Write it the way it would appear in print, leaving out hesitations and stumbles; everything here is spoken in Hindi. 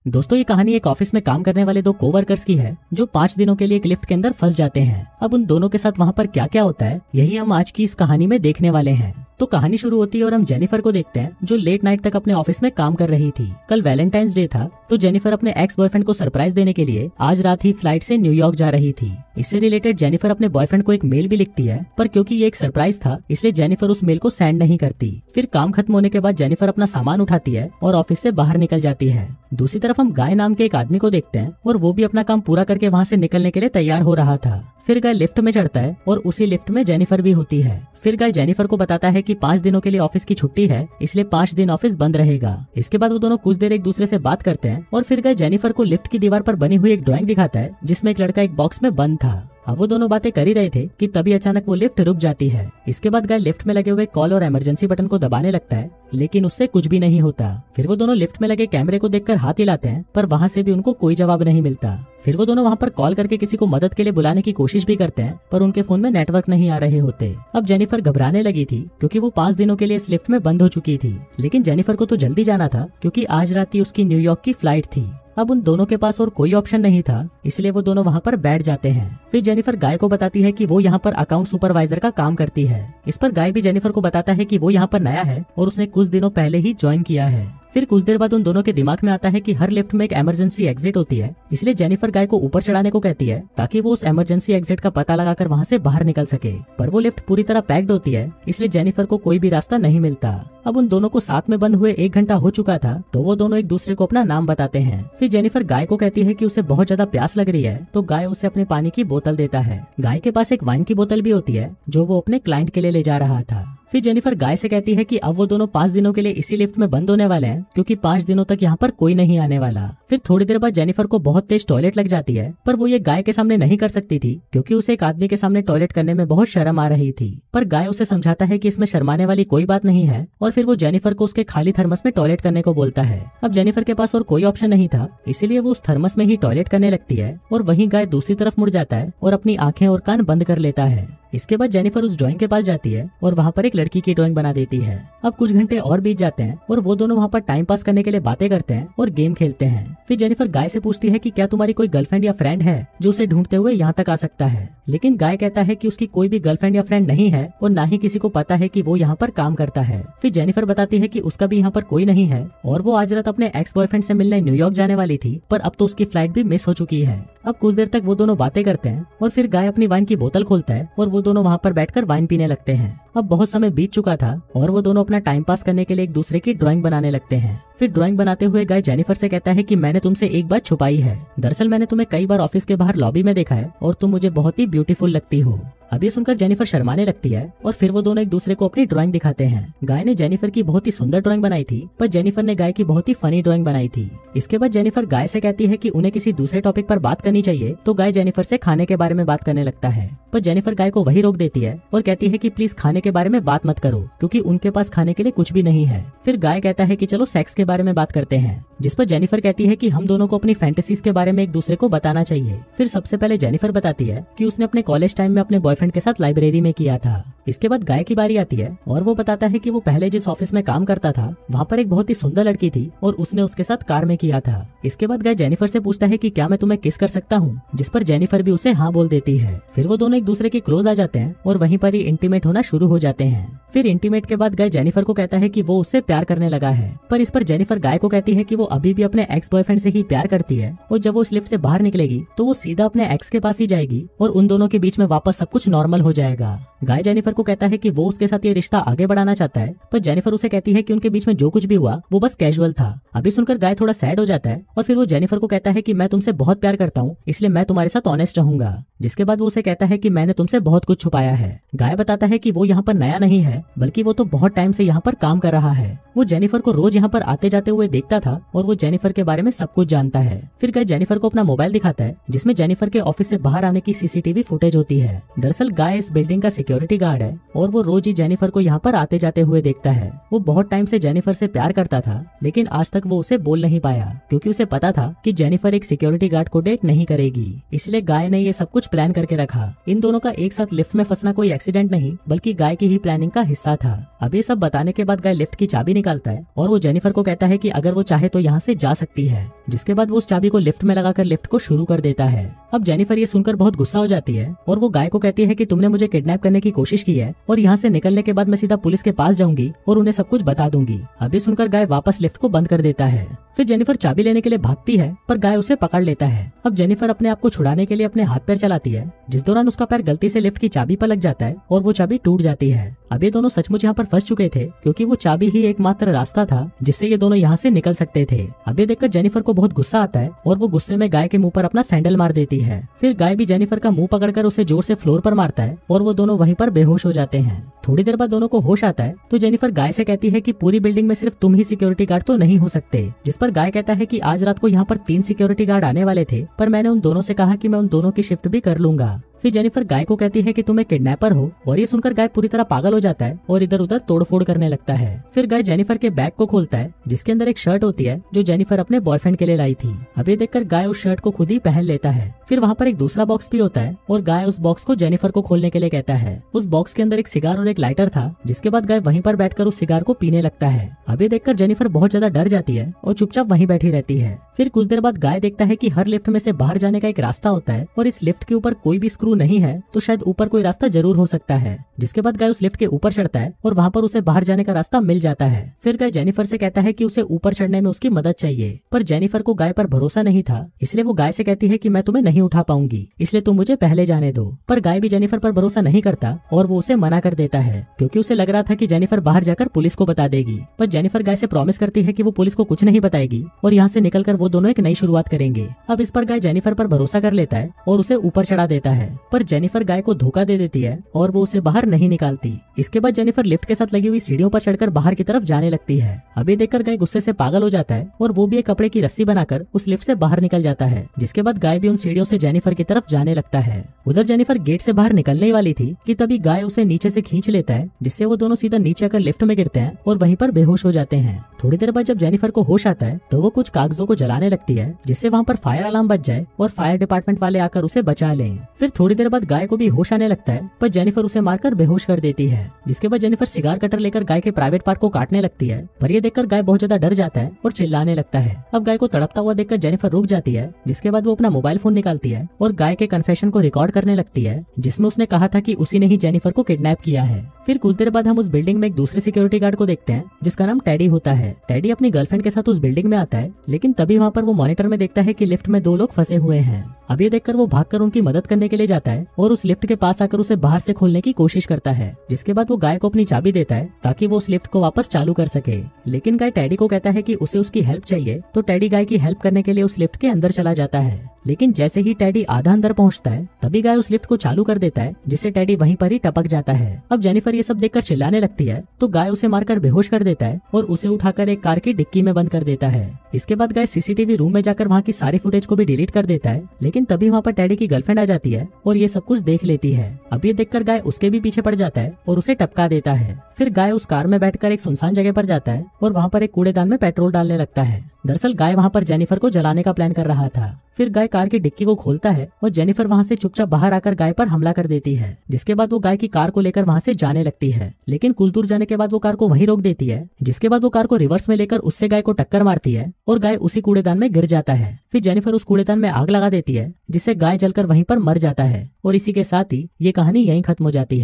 दोस्तों ये कहानी एक ऑफिस में काम करने वाले दो कोवर्कर्स की है जो 5 दिनों के लिए एक लिफ्ट के अंदर फंस जाते हैं। अब उन दोनों के साथ वहाँ पर क्या क्या होता है यही हम आज की इस कहानी में देखने वाले हैं। तो कहानी शुरू होती है और हम जेनिफर को देखते हैं जो लेट नाइट तक अपने ऑफिस में काम कर रही थी। कल वैलेंटाइंस डे था तो जेनिफर अपने एक्स बॉयफ्रेंड को सरप्राइज देने के लिए आज रात ही फ्लाइट से न्यूयॉर्क जा रही थी। इससे रिलेटेड जेनिफर अपने बॉयफ्रेंड को एक मेल भी लिखती है, पर क्योंकि ये एक सरप्राइज था इसलिए जेनिफर उस मेल को सेंड नहीं करती। फिर काम खत्म होने के बाद जेनिफर अपना सामान उठाती है और ऑफिस से बाहर निकल जाती है। दूसरी तरफ हम गाय नाम के एक आदमी को देखते हैं और वो भी अपना काम पूरा करके वहाँ से निकलने के लिए तैयार हो रहा था। फिर गाय लिफ्ट में चढ़ता है और उसी लिफ्ट में जेनिफर भी होती है। फिर गाय जेनिफर को बताता है कि 5 दिनों के लिए ऑफिस की छुट्टी है, इसलिए 5 दिन ऑफिस बंद रहेगा। इसके बाद वो दोनों कुछ देर एक दूसरे से बात करते हैं और फिर गाय जेनिफर को लिफ्ट की दीवार पर बनी हुई एक ड्राइंग दिखाता है जिसमें एक लड़का एक बॉक्स में बंद था। अब वो दोनों बातें कर ही रहे थे कि तभी अचानक वो लिफ्ट रुक जाती है। इसके बाद गाय लिफ्ट में लगे हुए कॉल और इमरजेंसी बटन को दबाने लगता है, लेकिन उससे कुछ भी नहीं होता। फिर वो दोनों लिफ्ट में लगे कैमरे को देखकर हाथ हिलाते हैं, पर वहाँ से भी उनको कोई जवाब नहीं मिलता। फिर वो दोनों वहाँ पर कॉल करके किसी को मदद के लिए बुलाने की कोशिश भी करते हैं, पर उनके फोन में नेटवर्क नहीं आ रहे होते। अब जेनिफर घबराने लगी थी क्योंकि वो 5 दिनों के लिए इस लिफ्ट में बंद हो चुकी थी, लेकिन जेनिफर को तो जल्दी जाना था क्योंकि आज रात ही उसकी न्यूयॉर्क की फ्लाइट थी। अब उन दोनों के पास और कोई ऑप्शन नहीं था, इसलिए वो दोनों वहाँ पर बैठ जाते हैं। फिर जेनिफर गाय को बताती है कि वो यहाँ पर अकाउंट सुपरवाइजर का काम करती है। इस पर गाय भी जेनिफर को बताता है कि वो यहाँ पर नया है और उसने कुछ दिनों पहले ही ज्वाइन किया है। फिर कुछ देर बाद उन दोनों के दिमाग में आता है कि हर लिफ्ट में एक इमरजेंसी एग्जिट होती है, इसलिए जेनिफर गाय को ऊपर चढ़ाने को कहती है ताकि वो उस इमरजेंसी एग्जिट का पता लगाकर वहाँ से बाहर निकल सके। पर वो लिफ्ट पूरी तरह पैक्ड होती है, इसलिए जेनिफर को कोई भी रास्ता नहीं मिलता। अब उन दोनों को साथ में बंद हुए 1 घंटा हो चुका था, तो वो दोनों एक दूसरे को अपना नाम बताते हैं। फिर जेनिफर गाय को कहती है कि उसे बहुत ज्यादा प्यास लग रही है, तो गाय उसे अपने पानी की बोतल देता है। गाय के पास एक वाइन की बोतल भी होती है जो वो अपने क्लाइंट के लिए ले जा रहा था। फिर जेनिफर गाय से कहती है कि अब वो दोनों 5 दिनों के लिए इसी लिफ्ट में बंद होने वाले हैं क्योंकि 5 दिनों तक यहाँ पर कोई नहीं आने वाला। फिर थोड़ी देर बाद जेनिफर को बहुत तेज टॉयलेट लग जाती है, पर वो ये गाय के सामने नहीं कर सकती थी क्योंकि उसे एक आदमी के सामने टॉयलेट करने में बहुत शर्म आ रही थी। पर गाय उसे समझाता है कि इसमें शर्माने वाली कोई बात नहीं है और फिर वो जेनिफर को उसके खाली थर्मस में टॉयलेट करने को बोलता है। अब जेनिफर के पास और कोई ऑप्शन नहीं था, इसीलिए वो उस थर्मस में ही टॉयलेट करने लगती है और वहीं गाय दूसरी तरफ मुड़ जाता है और अपनी आंखें और कान बंद कर लेता है। इसके बाद जेनिफर उस ड्राइंग के पास जाती है और वहाँ पर एक लड़की की ड्राइंग बना देती है। अब कुछ घंटे और बीत जाते हैं और वो दोनों वहाँ पर टाइम पास करने के लिए बातें करते हैं और गेम खेलते हैं। फिर जेनिफर गाय से पूछती है कि क्या तुम्हारी कोई गर्लफ्रेंड या फ्रेंड है जो उसे ढूंढते हुए यहाँ तक आ सकता है, लेकिन गाय कहता है कि उसकी कोई भी गर्लफ्रेंड या फ्रेंड नहीं है और ना ही किसी को पता है कि वो यहाँ पर काम करता है। फिर जेनिफर बताती है कि उसका भी यहाँ पर कोई नहीं है और वो आज रात अपने एक्स बॉयफ्रेंड से मिलने न्यूयॉर्क जाने वाली थी, पर अब तो उसकी फ्लाइट भी मिस हो चुकी है। अब कुछ देर तक वो दोनों बातें करते हैं और फिर गाय अपनी वाइन की बोतल खोलता है और वो दोनों वहाँ पर बैठकर वाइन पीने लगते हैं। अब बहुत समय बीत चुका था और वो दोनों अपना टाइम पास करने के लिए एक दूसरे की ड्राइंग बनाने लगते हैं। फिर ड्राइंग बनाते हुए गाय जेनिफर से कहता है कि मैंने तुमसे एक बात छुपाई है। दरअसल मैंने तुम्हें कई बार ऑफिस के बाहर लॉबी में देखा है और तुम मुझे बहुत ही ब्यूटीफुल लगती हो। अब ये सुनकर जेनिफर शर्माने लगती है और फिर वो दोनों एक दूसरे को अपनी ड्राइंग दिखाते हैं। गाय ने जेनिफर की बहुत ही सुंदर ड्राइंग बनाई थी, पर जेनिफर ने गाय की बहुत ही फनी ड्राइंग बनाई थी। इसके बाद जेनिफर गाय से कहती है कि उन्हें किसी दूसरे टॉपिक पर बात करनी चाहिए, तो गाय जेनिफर से खाने के बारे में बात करने लगता है, पर जेनिफर गाय को वही रोक देती है और कहती है कि प्लीज खाने के बारे में बात मत करो क्योंकि उनके पास खाने के लिए कुछ भी नहीं है। फिर गाय कहता है कि चलो सेक्स के बारे में बात करते हैं, जिस पर जेनिफर कहती है कि हम दोनों को अपनी फैंटेसीज के बारे में एक दूसरे को बताना चाहिए। फिर सबसे पहले जेनिफर बताती है कि उसने अपने कॉलेज टाइम में अपने बॉयफ्रेंड के साथ लाइब्रेरी में किया था। इसके बाद गाय की बारी आती है और वो बताता है कि वो पहले जिस ऑफिस में काम करता था वहाँ पर एक बहुत ही सुंदर लड़की थी और उसने उसके साथ कार में किया था। इसके बाद गाय जेनिफर से पूछता है कि क्या मैं तुम्हें किस कर सकता हूँ, जिस पर जेनिफर भी उसे हाँ बोल देती है। फिर वो दोनों एक दूसरे के क्लोज आ जाते हैं और वहीं पर ही इंटीमेट होना शुरू हो जाते हैं। फिर इंटीमेट के बाद गाय जेनिफर को कहता है कि वो उससे प्यार करने लगा है, पर इस पर जेनिफर गाय को कहती है कि वो अभी भी अपने एक्स बॉयफ्रेंड से ही प्यार करती है और जब वो उस लिफ्ट से बाहर निकलेगी तो वो सीधा अपने एक्स के पास ही जाएगी और उन दोनों के बीच में वापस सब कुछ नॉर्मल हो जाएगा। गाय जेनिफर को कहता है कि वो उसके साथ ये रिश्ता आगे बढ़ाना चाहता है, पर जेनिफर उसे कहती है कि उनके बीच में जो कुछ भी हुआ वो बस कैजुअल था। अभी सुनकर गाय थोड़ा सैड हो जाता है और फिर वो जेनिफर को कहता है कि मैं तुमसे बहुत प्यार करता हूँ, इसलिए मैं तुम्हारे साथ ऑनेस्ट रहूंगा। जिसके बाद वो उसे कहता है कि मैंने तुमसे बहुत कुछ छुपाया है। गाय बताता है कि वो यहाँ पर नया नहीं है, बल्कि वो तो बहुत टाइम से यहाँ पर काम कर रहा है। वो जेनिफर को रोज यहाँ पर आते जाते हुए देखता था और वो जेनिफर के बारे में सब कुछ जानता है। फिर गाय जेनिफर को अपना मोबाइल दिखाता है जिसमें जेनिफर के ऑफिस से बाहर आने की सीसीटीवी फुटेज होती है। दरअसल दरअसल गाय इस बिल्डिंग का सिक्योरिटी गार्ड है और वो रोज ही जेनिफर को यहाँ पर आते जाते हुए देखता है। वो बहुत टाइम से जेनिफर से प्यार करता था, लेकिन आज तक वो उसे बोल नहीं पाया क्योंकि उसे पता था कि जेनिफर एक सिक्योरिटी गार्ड को डेट नहीं करेगी। इसलिए गाय ने ये सब कुछ प्लान करके रखा। इन दोनों का एक साथ लिफ्ट में फंसना कोई एक्सीडेंट नहीं बल्कि गाय की ही प्लानिंग का हिस्सा था। अब ये सब बताने के बाद गाय लिफ्ट की चाबी निकालता है और वो जेनिफर को कहता है कि अगर वो चाहे तो यहाँ से जा सकती है। जिसके बाद वो उस चाबी को लिफ्ट में लगाकर लिफ्ट को शुरू कर देता है। अब जेनिफर ये सुनकर बहुत गुस्सा हो जाती है और वो गाय को कहती है कि तुमने मुझे किडनैप करने की कोशिश की है और यहाँ से निकलने के बाद मैं सीधा पुलिस के पास जाऊंगी और उन्हें सब कुछ बता दूंगी। अब ये सुनकर गाय वापस लिफ्ट को बंद कर देता है। फिर जेनिफर चाबी लेने के लिए भागती है पर गाय उसे पकड़ लेता है। अब जेनिफर अपने आप को छुड़ाने के लिए अपने हाथ पैर चलाती है, जिस दौरान उसका पैर गलती से लिफ्ट की चाबी पर लग जाता है और वो चाबी टूट जाती है। अब ये दोनों सचमुच यहाँ पर फंस चुके थे क्योंकि वो चाबी ही एकमात्र रास्ता था जिससे ये दोनों यहाँ से निकल सकते थे। अब ये देखकर जेनिफर को बहुत गुस्सा आता है और वो गुस्से में गाय के मुंह पर अपना सैंडल मार देती है। फिर गाय भी जेनिफर का मुंह पकड़कर उसे जोर से फ्लोर पर मारता है और वो दोनों वहीं पर बेहोश हो जाते हैं। थोड़ी देर बाद दोनों को होश आता है तो जेनिफर गाय से कहती है कि पूरी बिल्डिंग में सिर्फ तुम ही सिक्योरिटी गार्ड तो नहीं हो सकते। जिस पर गाय कहता है कि आज रात को यहाँ पर 3 सिक्योरिटी गार्ड आने वाले थे पर मैंने उन दोनों से कहा कि मैं उन दोनों की शिफ्ट भी कर लूंगा। फिर जेनिफर गाय को कहती है कि तुम एक किडनैपर हो और ये सुनकर गाय पूरी तरह पागल हो जाता है और इधर उधर तोड़फोड़ करने लगता है। फिर गाय जेनिफर के बैग को खोलता है जिसके अंदर एक शर्ट होती है जो जेनिफर अपने बॉयफ्रेंड के लिए लाई थी। अब ये देखकर गाय उस शर्ट को खुद ही पहन लेता है। फिर वहाँ पर एक दूसरा बॉक्स भी होता है और गाय उस बॉक्स को जेनिफर को खोलने के लिए कहता है। उस बॉक्स के अंदर एक सिगार और एक लाइटर था, जिसके बाद गाय वहीं पर बैठकर उस सिगार को पीने लगता है। अब ये देखकर जेनिफर बहुत ज्यादा डर जाती है और चुपचाप वहीं बैठी रहती है। फिर कुछ देर बाद गाय देखता है कि हर लिफ्ट में से बाहर जाने का एक रास्ता होता है और इस लिफ्ट के ऊपर कोई भी स्क्रू नहीं है तो शायद ऊपर कोई रास्ता जरूर हो सकता है। जिसके बाद गाय उस लिफ्ट के ऊपर चढ़ता है और वहाँ पर उसे बाहर जाने का रास्ता मिल जाता है। फिर गाय जेनिफर से कहता है कि उसे ऊपर चढ़ने में उसकी मदद चाहिए, पर जेनिफर को गाय पर भरोसा नहीं था, इसलिए वो गाय से कहती है कि मैं तुम्हें नहीं उठा पाऊंगी, इसलिए तुम मुझे पहले जाने दो। पर गाय भी जेनिफर पर भरोसा नहीं करता और वो उसे मना कर देता है क्योंकि उसे लग रहा था कि जेनिफर बाहर जाकर पुलिस को बता देगी। पर जेनिफर गाय से प्रॉमिस करती है कि वो पुलिस को कुछ नहीं बताएगी और यहाँ से निकलकर वो दोनों एक नई शुरुआत करेंगे। अब इस पर गाय जेनिफर पर भरोसा कर लेता है और उसे ऊपर चढ़ा देता है, पर जेनिफर गाय को धोखा दे देती है और वो उसे बाहर नहीं निकालती। इसके बाद जेनिफर लिफ्ट के साथ लगी हुई सीढ़ियों पर चढ़कर बाहर की तरफ जाने लगती है। अब ये देखकर गाय गुस्से से पागल हो जाता है और वो भी एक कपड़े की रस्सी बनाकर उस लिफ्ट से बाहर निकल जाता है। जिसके बाद गाय भी उन सीढ़ियों से जेनिफर की तरफ जाने लगता है। उधर जेनिफर गेट से बाहर निकलने वाली थी कि तभी गाय उसे नीचे से खींच लेता है, जिससे वो दोनों सीधा नीचे आकर लिफ्ट में गिरते हैं और वहीं पर बेहोश हो जाते हैं। थोड़ी देर बाद जब जेनिफर को होश आता है तो वो कुछ कागजों को जलाने लगती है जिससे वहाँ पर फायर अलार्म बज जाए और फायर डिपार्टमेंट वाले आकर उसे बचा लें। फिर थोड़ी देर बाद गाय को भी होश आने लगता है, पर जेनिफर उसे मारकर बेहोश कर देती है। जिसके बाद जेनिफर सिगार कटर लेकर गाय के प्राइवेट पार्ट को काटने लगती है, पर ये देखकर गाय बहुत ज्यादा डर जाता है और चिल्लाने लगता है। अब गाय को तड़पता हुआ देखकर जेनिफर रुक जाती है, जिसके बाद वो अपना मोबाइल फोन निकालती है और गाय के कन्फेशन को रिकॉर्ड करने लगती है, जिसमें उसने कहा था कि उसी ने ही जेनिफर को किडनैप किया है। फिर कुछ देर बाद हम उस बिल्डिंग में एक दूसरे सिक्योरिटी गार्ड को देखते हैं जिसका नाम टेडी होता है। टेडी अपनी गर्लफ्रेंड के साथ उस बिल्डिंग में आता है, लेकिन तभी वहाँ पर वो मॉनिटर में देखता है कि लिफ्ट में 2 लोग फंसे हुए हैं। अब ये देखकर वो भागकर उनकी मदद करने के लिए जाता है और उस लिफ्ट के पास आकर उसे बाहर से खोलने की कोशिश करता है। जिसके बाद वो गाय को अपनी चाबी देता है ताकि वो उस लिफ्ट को वापस चालू कर सके। लेकिन गाय टेडी को कहता है कि उसे उसकी हेल्प चाहिए, तो टेडी गाय की हेल्प करने के लिए उस लिफ्ट के अंदर चला जाता है। लेकिन जैसे ही टेडी आधा अंदर पहुंचता है तभी गाय उस लिफ्ट को चालू कर देता है, जिससे टेडी वहीं पर ही टपक जाता है। अब जेनिफर ये सब देखकर चिल्लाने लगती है तो गाय उसे मारकर बेहोश कर देता है और उसे उठाकर एक कार की डिक्की में बंद कर देता है। इसके बाद गाय सीसीटीवी रूम में जाकर वहाँ की सारी फुटेज को भी डिलीट कर देता है, लेकिन तभी वहाँ पर टेडी की गर्लफ्रेंड आ जाती है और ये सब कुछ देख लेती है। अब ये देखकर गाय उसके भी पीछे पड़ जाता है और उसे टपका देता है। फिर गाय उस कार में बैठकर एक सुनसान जगह पर जाता है और वहाँ पर एक कूड़ेदान में पेट्रोल डालने लगता है। दरअसल गाय वहाँ पर जेनिफर को जलाने का प्लान कर रहा था। फिर गाय कार की डिक्की को खोलता है और जेनिफर वहाँ से चुपचाप बाहर आकर गाय पर हमला कर देती है। जिसके बाद वो गाय की कार को लेकर वहाँ से जाने लगती है, लेकिन कुछ दूर जाने के बाद वो कार को वहीं रोक देती है। जिसके बाद वो कार को रिवर्स में लेकर उससे गाय को टक्कर मारती है और गाय उसी कूड़ेदान में गिर जाता है। फिर जेनिफर उस कूड़ेदान में आग लगा देती है, जिससे गाय जलकर वहीं पर मर जाता है। और इसी के साथ ही ये कहानी यहीं खत्म हो जाती है।